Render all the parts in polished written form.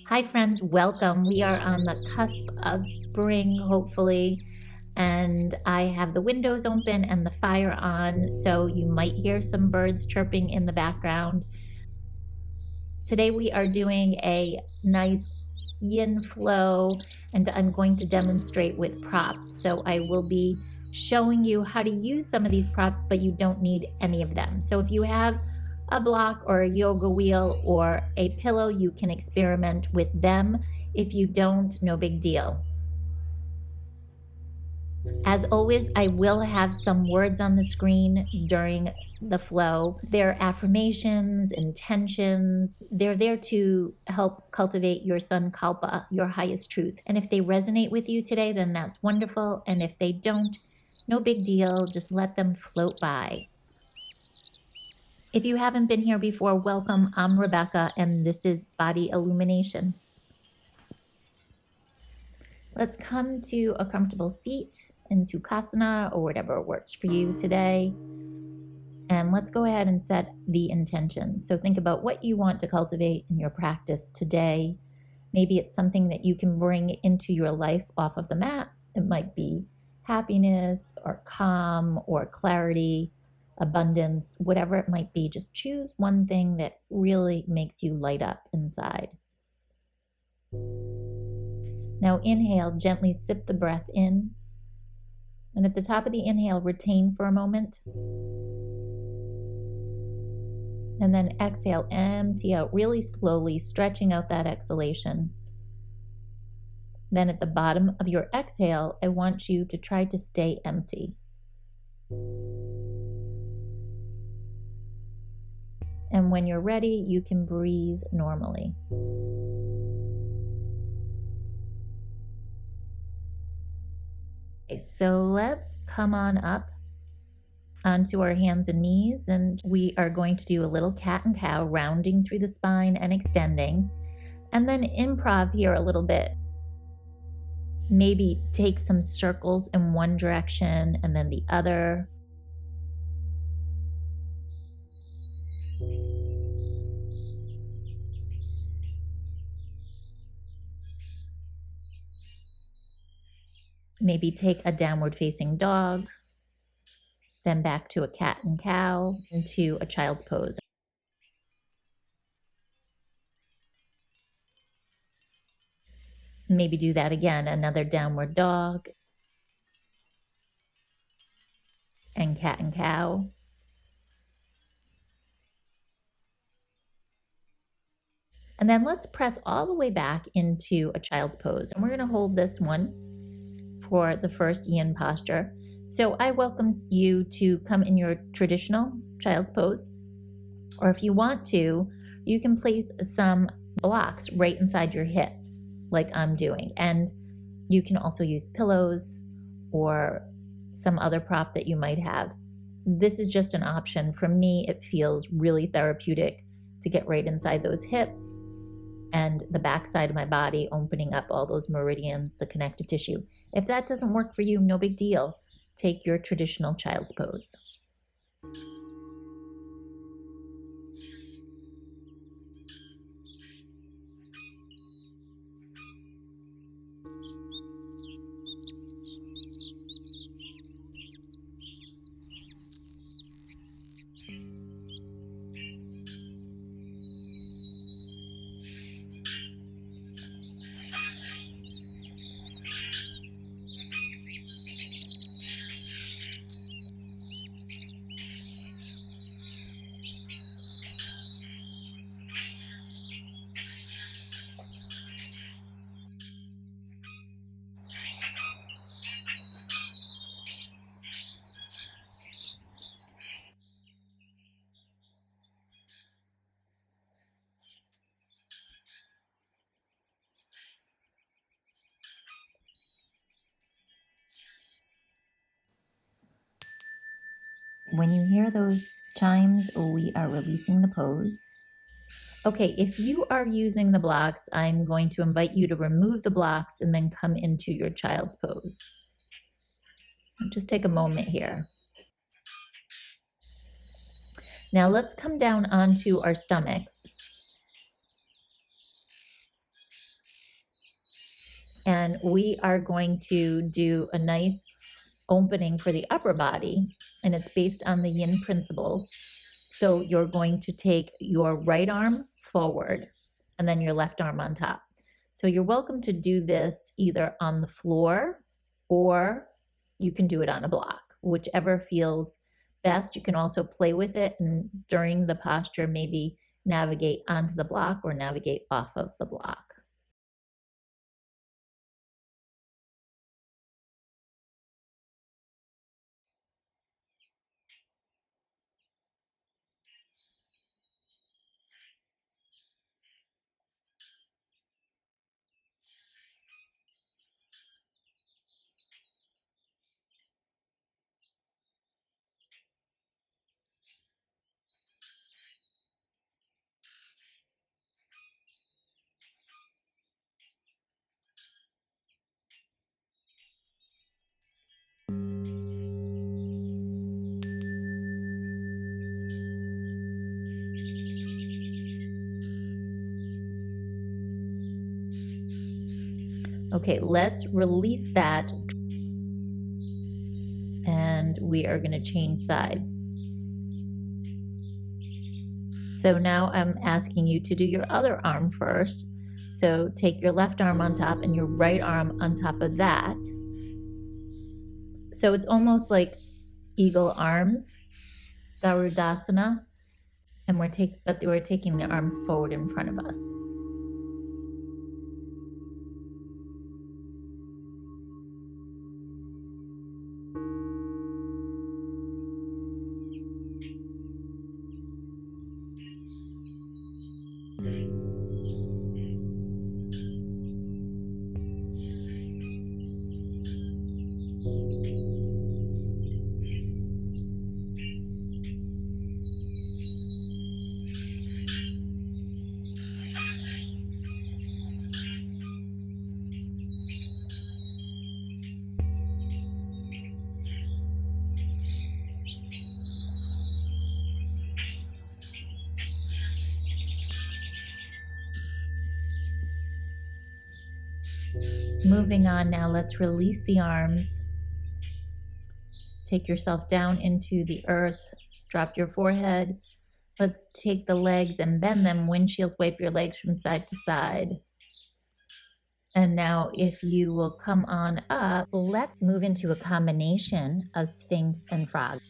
Hi friends, welcome. We are on the cusp of spring, hopefully, and I have the windows open and the fire on, so you might hear some birds chirping in the background. Today we are doing a nice yin flow, and I'm going to demonstrate with props. So I will be showing you how to use some of these props, but you don't need any of them. So if you have a block or a yoga wheel or a pillow, you can experiment with them. If you don't, no big deal. As always, I will have some words on the screen during the flow. They're affirmations, intentions. They're there to help cultivate your Sankalpa, your highest truth. And if they resonate with you today, then that's wonderful. And if they don't, no big deal. Just let them float by. If you haven't been here before, welcome. I'm Rebecca, and this is Body Illumination. Let's come to a comfortable seat in Sukhasana or whatever works for you today. And let's go ahead and set the intention. So think about what you want to cultivate in your practice today. Maybe it's something that you can bring into your life off of the mat. It might be happiness or calm or clarity, abundance, whatever it might be. Just choose one thing that really makes you light up inside. Now inhale, gently sip the breath in. And at the top of the inhale, retain for a moment. And then exhale, empty out really slowly, stretching out that exhalation. Then at the bottom of your exhale, I want you to try to stay empty. And when you're ready, you can breathe normally. Okay, so let's come on up onto our hands and knees, and we are going to do a little cat and cow, rounding through the spine and extending, and then improv here a little bit. Maybe take some circles in one direction and then the other. Maybe take a downward facing dog, then back to a cat and cow, into a child's pose. Maybe do that again, another downward dog and cat and cow. And then let's press all the way back into a child's pose. And we're going to hold this one for the first yin posture. So I welcome you to come in your traditional child's pose. Or if you want to, you can place some blocks right inside your hips, like I'm doing. And you can also use pillows or some other prop that you might have. This is just an option. For me, it feels really therapeutic to get right inside those hips and the back side of my body, opening up all those meridians, the connective tissue. If that doesn't work for you, no big deal. Take your traditional child's pose. When you hear those chimes, we are releasing the pose. Okay, if you are using the blocks, I'm going to invite you to remove the blocks and then come into your child's pose. Just take a moment here. Now let's come down onto our stomachs. And we are going to do a nice opening for the upper body, and it's based on the yin principles. So you're going to take your right arm forward and then your left arm on top. So you're welcome to do this either on the floor or you can do it on a block, whichever feels best. You can also play with it and during the posture, maybe navigate onto the block or navigate off of the block. Okay, let's release that. And we are going to change sides. So now I'm asking you to do your other arm first. So take your left arm on top and your right arm on top of that. So it's almost like eagle arms, Garudasana, and we're taking the arms forward in front of us. Moving on now, let's release the arms. Take yourself down into the earth. Drop your forehead. Let's take the legs and bend them. Windshield wipe your legs from side to side. And now if you will come on up, let's move into a combination of Sphinx and frog.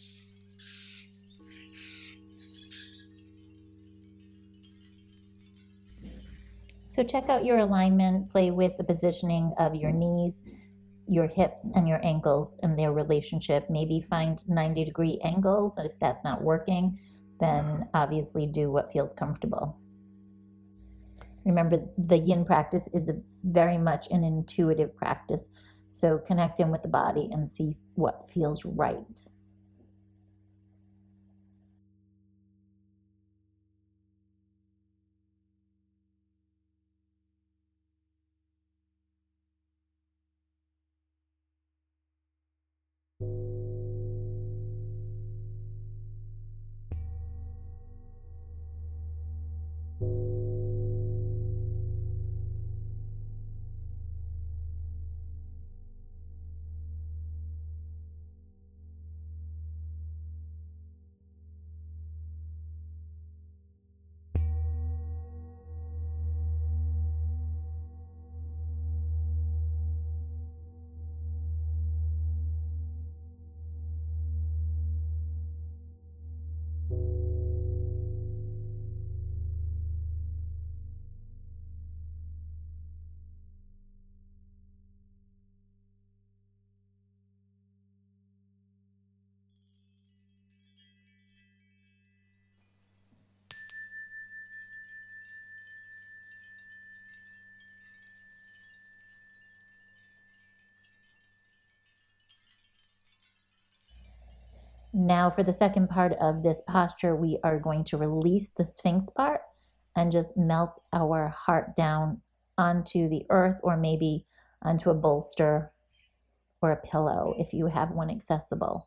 So check out your alignment, play with the positioning of your knees, your hips, and your ankles and their relationship. Maybe find 90-degree angles, and if that's not working, then obviously do what feels comfortable. Remember, the yin practice is very much an intuitive practice. So connect in with the body and see what feels right. Now for the second part of this posture, we are going to release the Sphinx part and just melt our heart down onto the earth or maybe onto a bolster or a pillow if you have one accessible.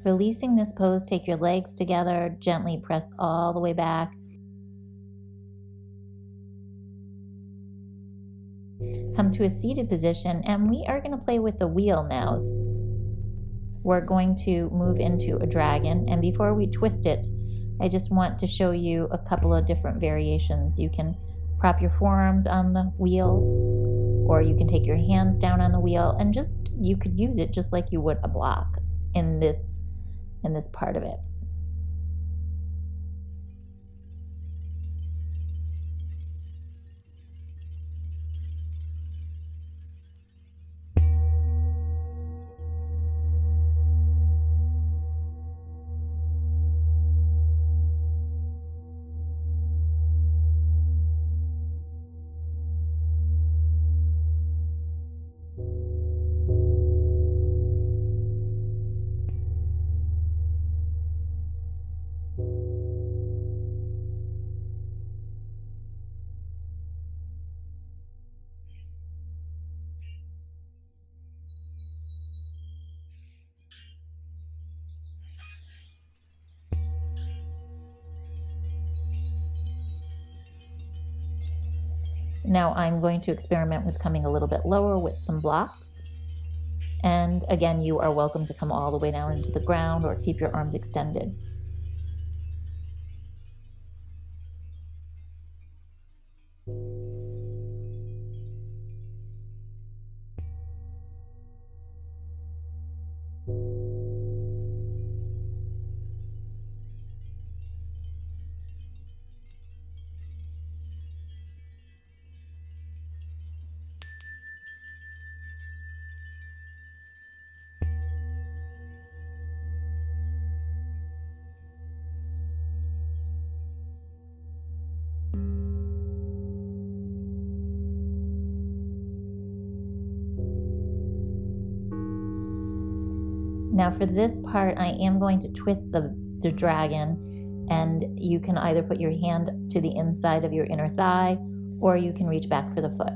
Releasing this pose, take your legs together, gently press all the way back. Come to a seated position, and we are going to play with the wheel now. We're going to move into a dragon, and before we twist it, I just want to show you a couple of different variations. You can prop your forearms on the wheel, or you can take your hands down on the wheel, and you could use it just like you would a block in this part of it. Now I'm going to experiment with coming a little bit lower with some blocks. And again, you are welcome to come all the way down into the ground or keep your arms extended. Now for this part, I am going to twist the dragon, and you can either put your hand to the inside of your inner thigh, or you can reach back for the foot.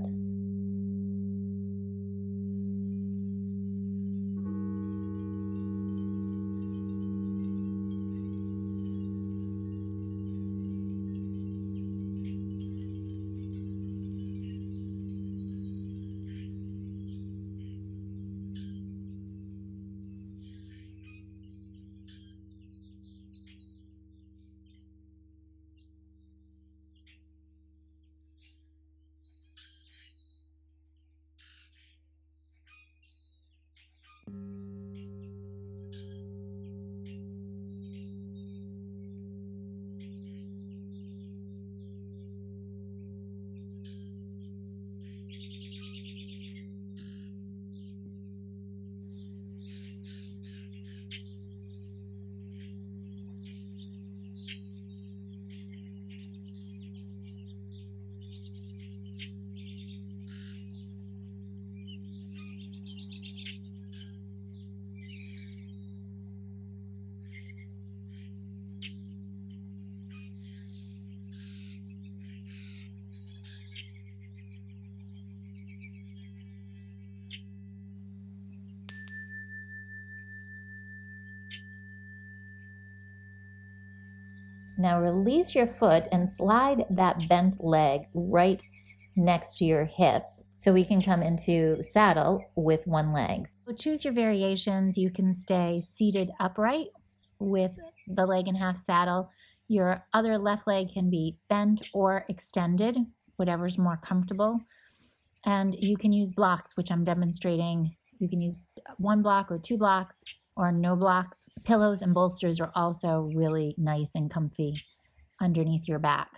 Now release your foot and slide that bent leg right next to your hip so we can come into saddle with one leg. So choose your variations. You can stay seated upright with the leg in half saddle. Your other left leg can be bent or extended, whatever's more comfortable. And you can use blocks, which I'm demonstrating. You can use one block or two blocks or no blocks. Pillows and bolsters are also really nice and comfy underneath your back.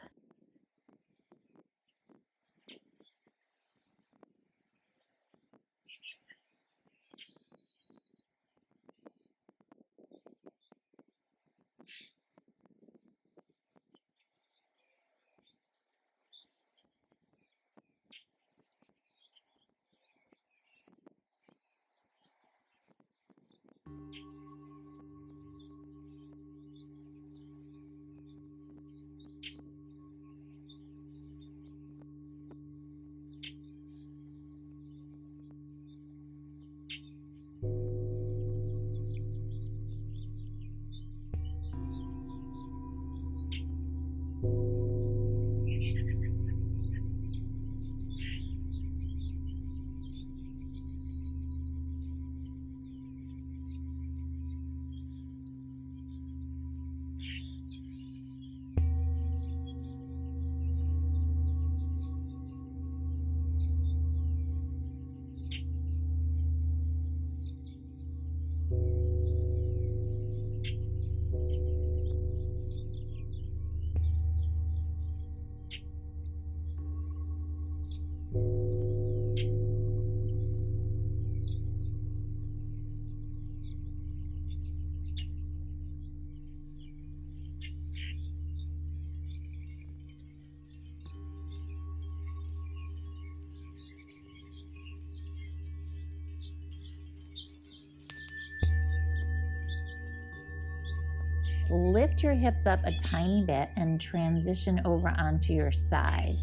lift your hips up a tiny bit and transition over onto your side.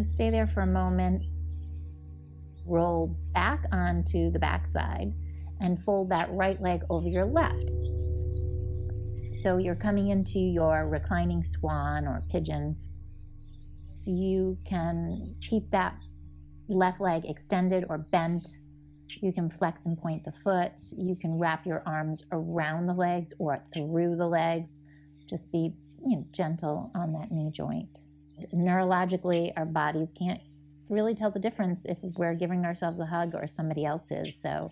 Stay there for a moment. Roll back onto the back side and fold that right leg over your left. So you're coming into your reclining swan or pigeon. So you can keep that left leg extended or bent. You can flex and point the foot. You can wrap your arms around the legs or through the legs. Just be gentle on that knee joint. Neurologically, our bodies can't really tell the difference if we're giving ourselves a hug or somebody else is. So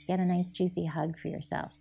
get a nice juicy hug for yourself.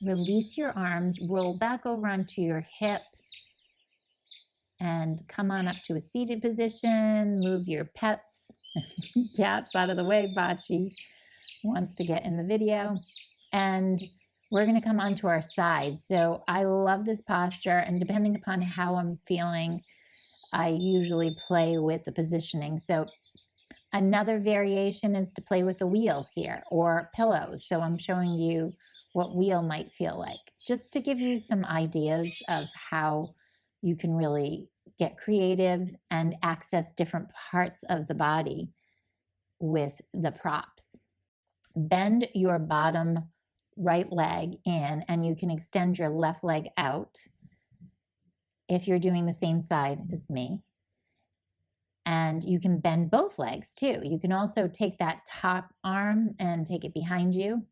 Release your arms, roll back over onto your hip, and come on up to a seated position. Move your cats out of the way. Bachi wants to get in the video. And we're going to come onto our side. So I love this posture, and depending upon how I'm feeling, I usually play with the positioning. So another variation is to play with a wheel here or pillows. So I'm showing you what wheel might feel like, just to give you some ideas of how you can really get creative and access different parts of the body with the props. Bend your bottom right leg in, and you can extend your left leg out if you're doing the same side as me. And you can bend both legs too. You can also take that top arm and take it behind you.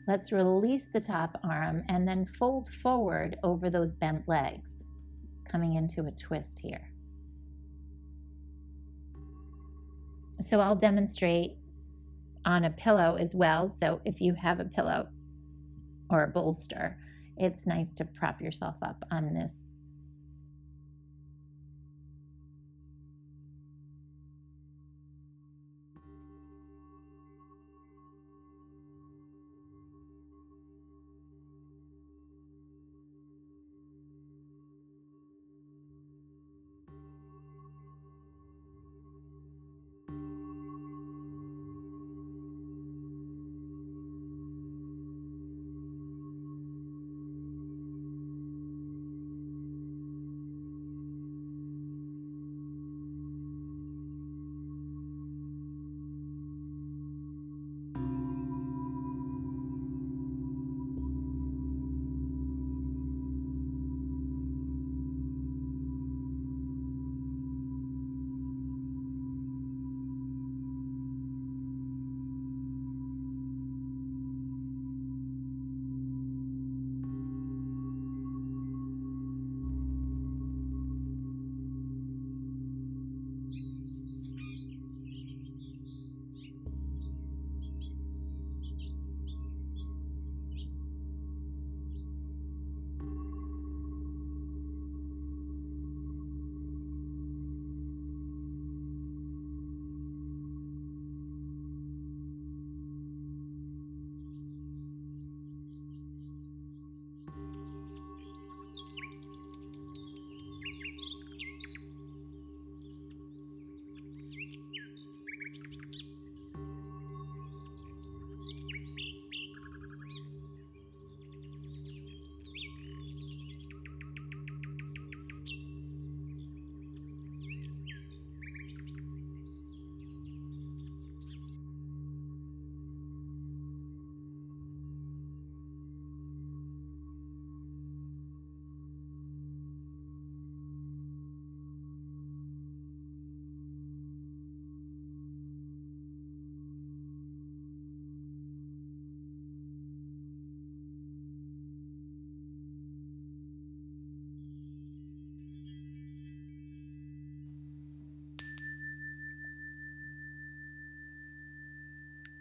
Let's release the top arm and then fold forward over those bent legs, coming into a twist here. So I'll demonstrate on a pillow as well. So if you have a pillow or a bolster, it's nice to prop yourself up on this.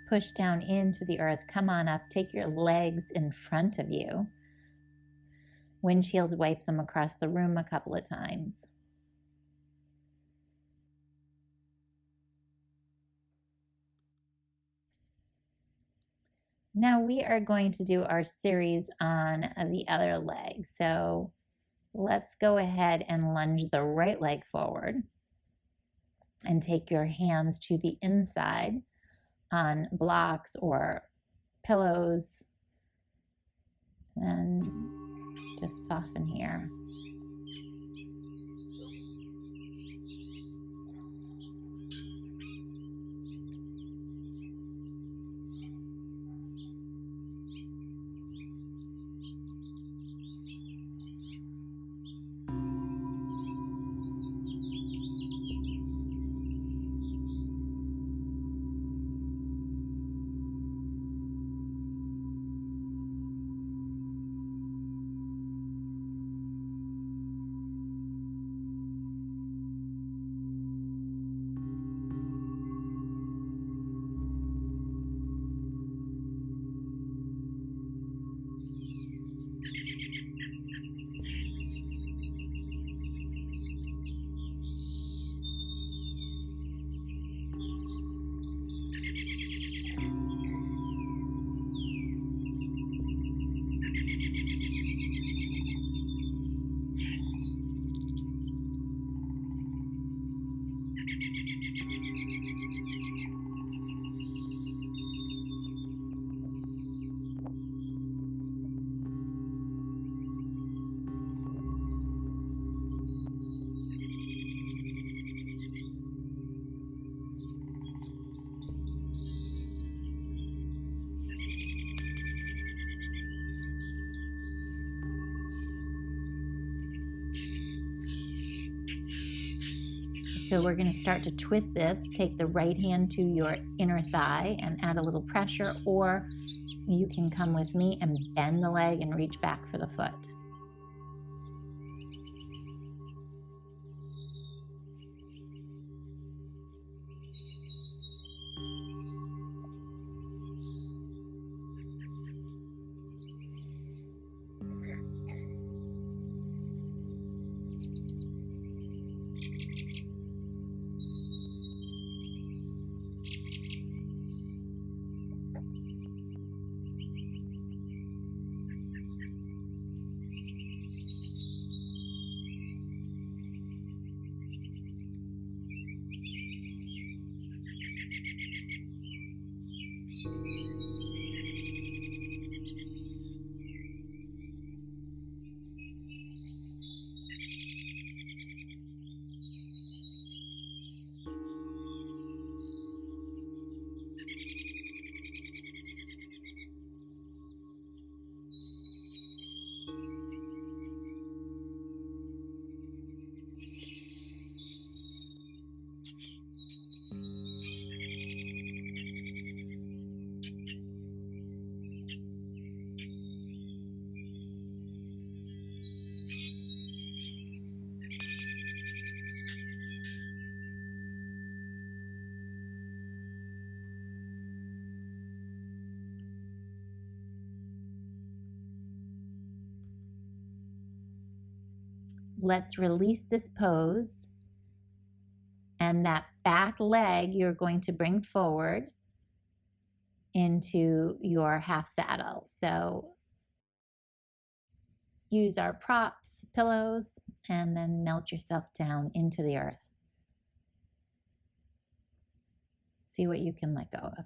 Push down into the earth. Come on up. Take your legs in front of you. Windshield wipe them across the room a couple of times. Now we are going to do our series on the other leg. So let's go ahead and lunge the right leg forward and take your hands to the inside on blocks or pillows, and just soften here. So we're going to start to twist this. Take the right hand to your inner thigh and add a little pressure, or you can come with me and bend the leg and reach back for the foot. Let's release this pose, and that back leg you're going to bring forward into your half saddle. So use our props, pillows, and then melt yourself down into the earth. See what you can let go of.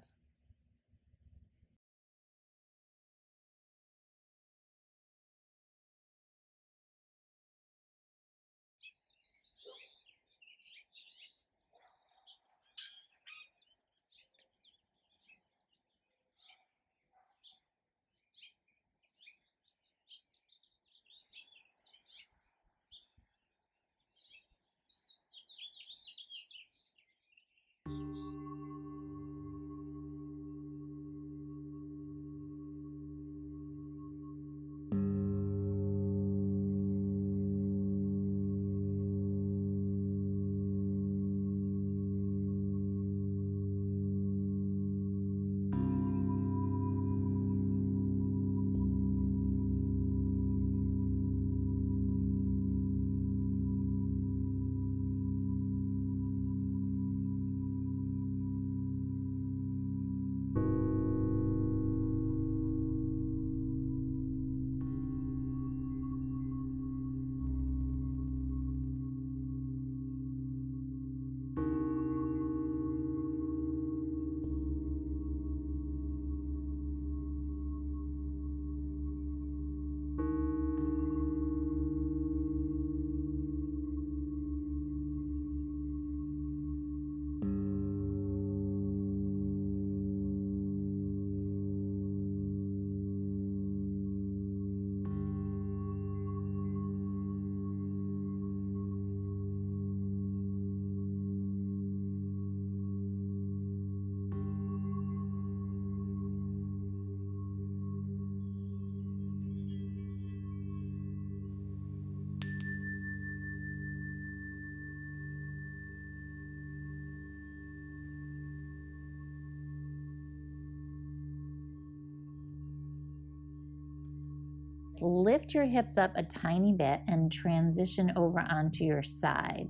Lift your hips up a tiny bit and transition over onto your side.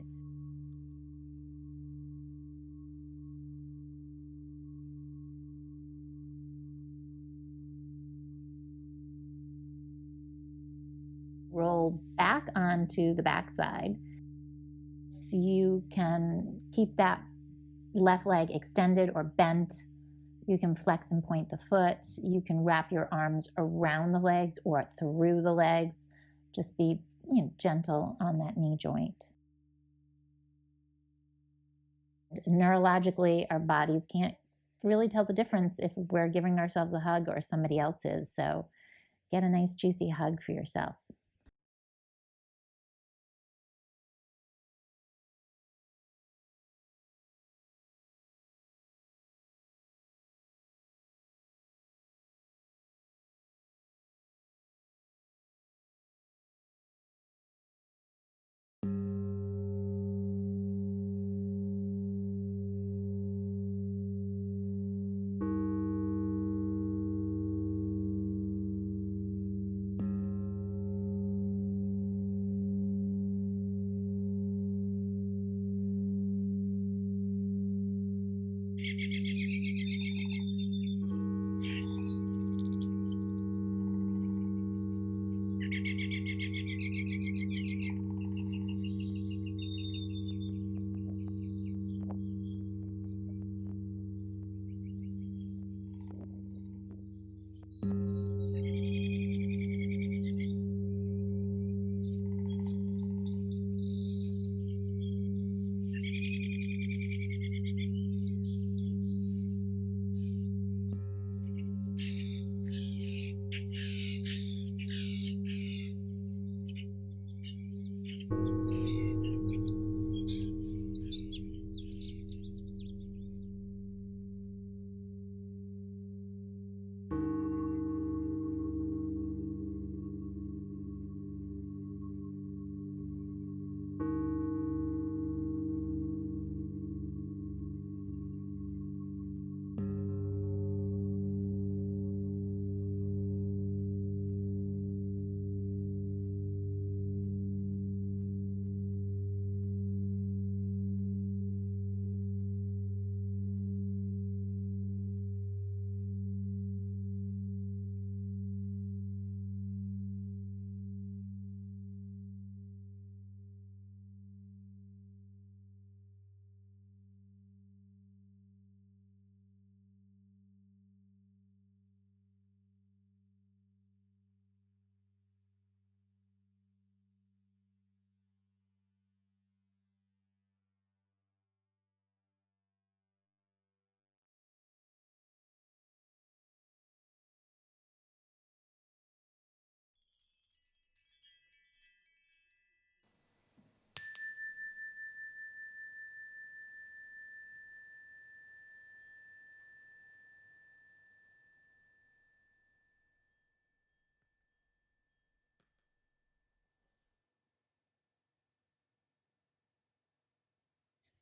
Roll back onto the back side so you can keep that left leg extended or bent. You can flex and point the foot. You can wrap your arms around the legs or through the legs. Just be, gentle on that knee joint. Neurologically, our bodies can't really tell the difference if we're giving ourselves a hug or somebody else is. So get a nice juicy hug for yourself.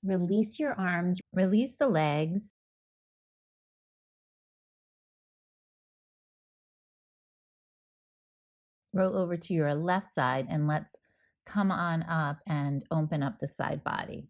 Release your arms, release the legs. Roll over to your left side and let's come on up and open up the side body.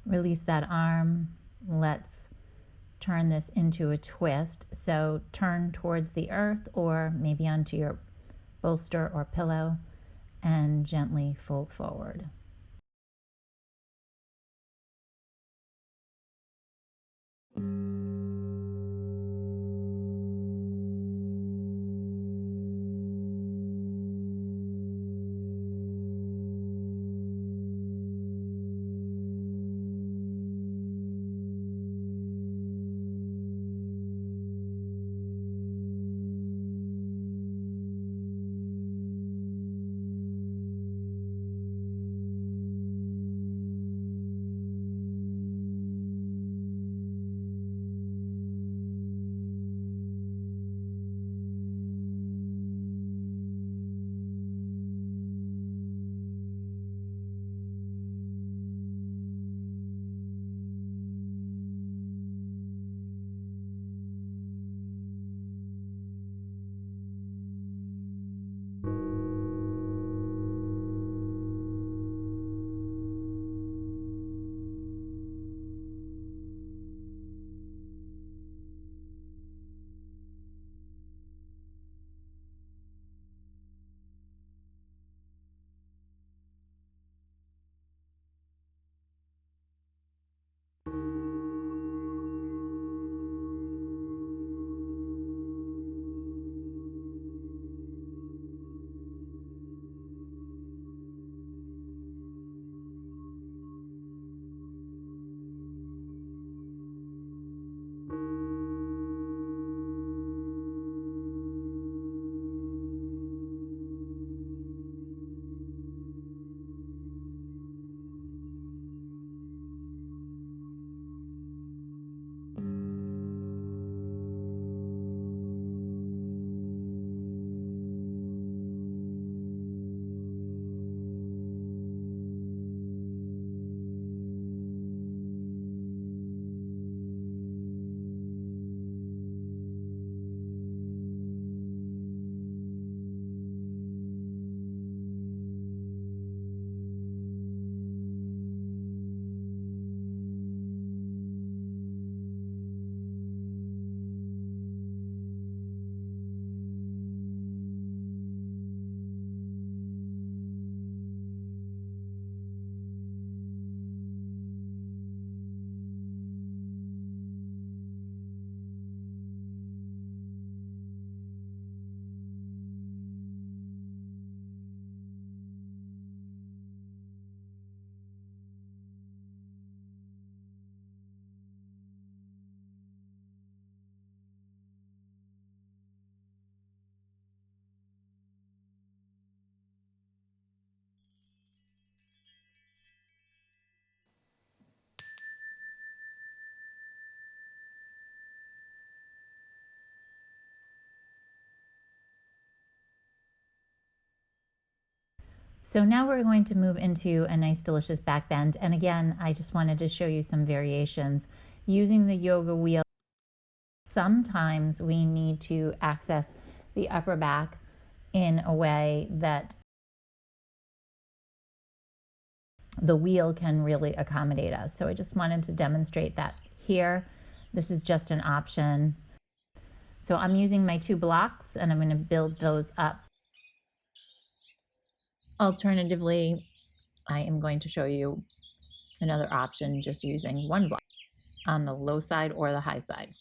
Release that arm. Let's turn this into a twist. So turn towards the earth or maybe onto your bolster or pillow and gently fold forward. So now we're going to move into a nice, delicious back bend. And again, I just wanted to show you some variations. Using the yoga wheel, sometimes we need to access the upper back in a way that the wheel can really accommodate us. So I just wanted to demonstrate that here. This is just an option. So I'm using my 2 blocks and I'm going to build those up. Alternatively, I am going to show you another option just using 1 block on the low side or the high side.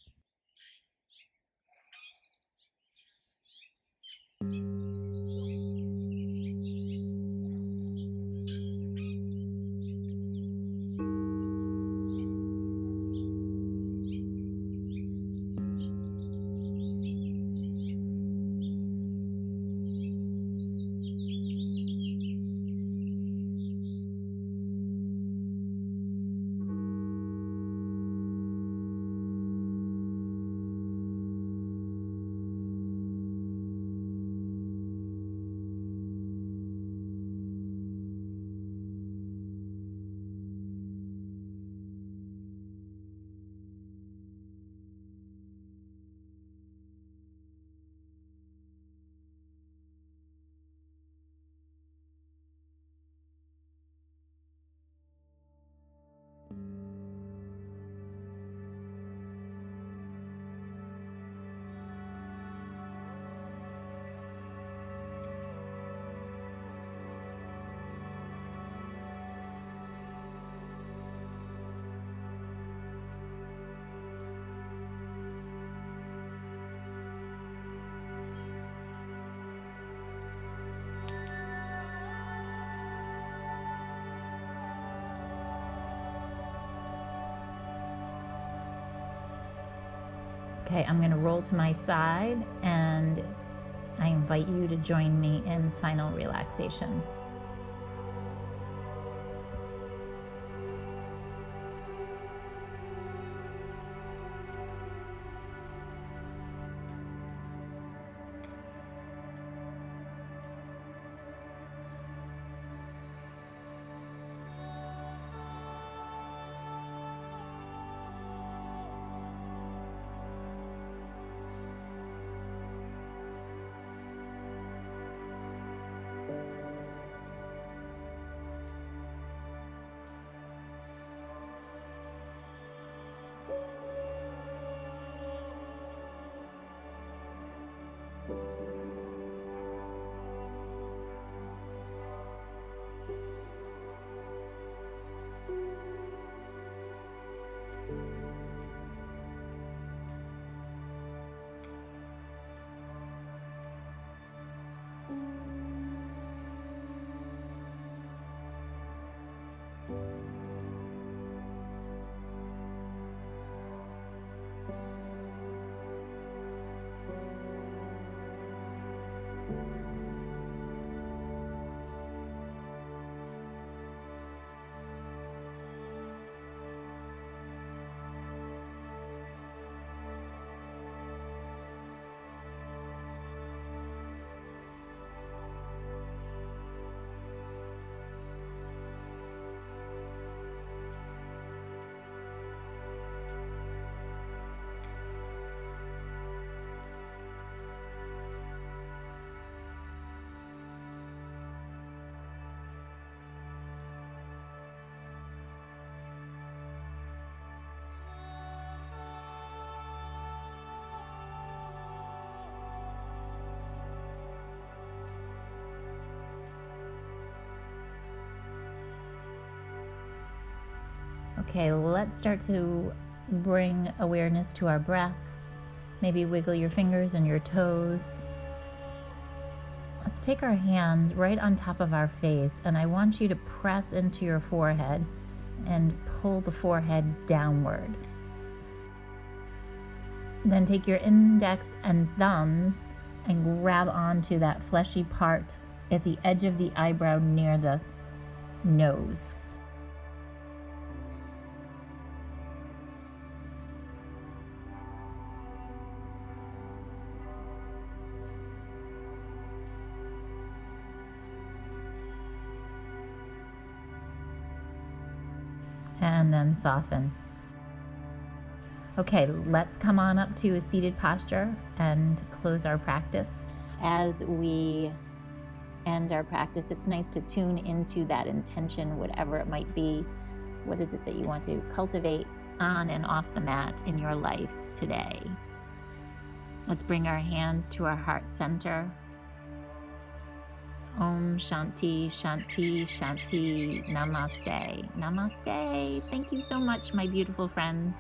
Okay, I'm going to roll to my side and I invite you to join me in final relaxation. Okay, let's start to bring awareness to our breath. Maybe wiggle your fingers and your toes. Let's take our hands right on top of our face, and I want you to press into your forehead and pull the forehead downward. Then take your index and thumbs and grab onto that fleshy part at the edge of the eyebrow near the nose. and then soften. Okay, let's come on up to a seated posture and close our practice. As we end our practice, it's nice to tune into that intention, whatever it might be. What is it that you want to cultivate on and off the mat in your life today? Let's bring our hands to our heart center. Om Shanti, Shanti, Shanti, Namaste. Namaste. Thank you so much, my beautiful friends.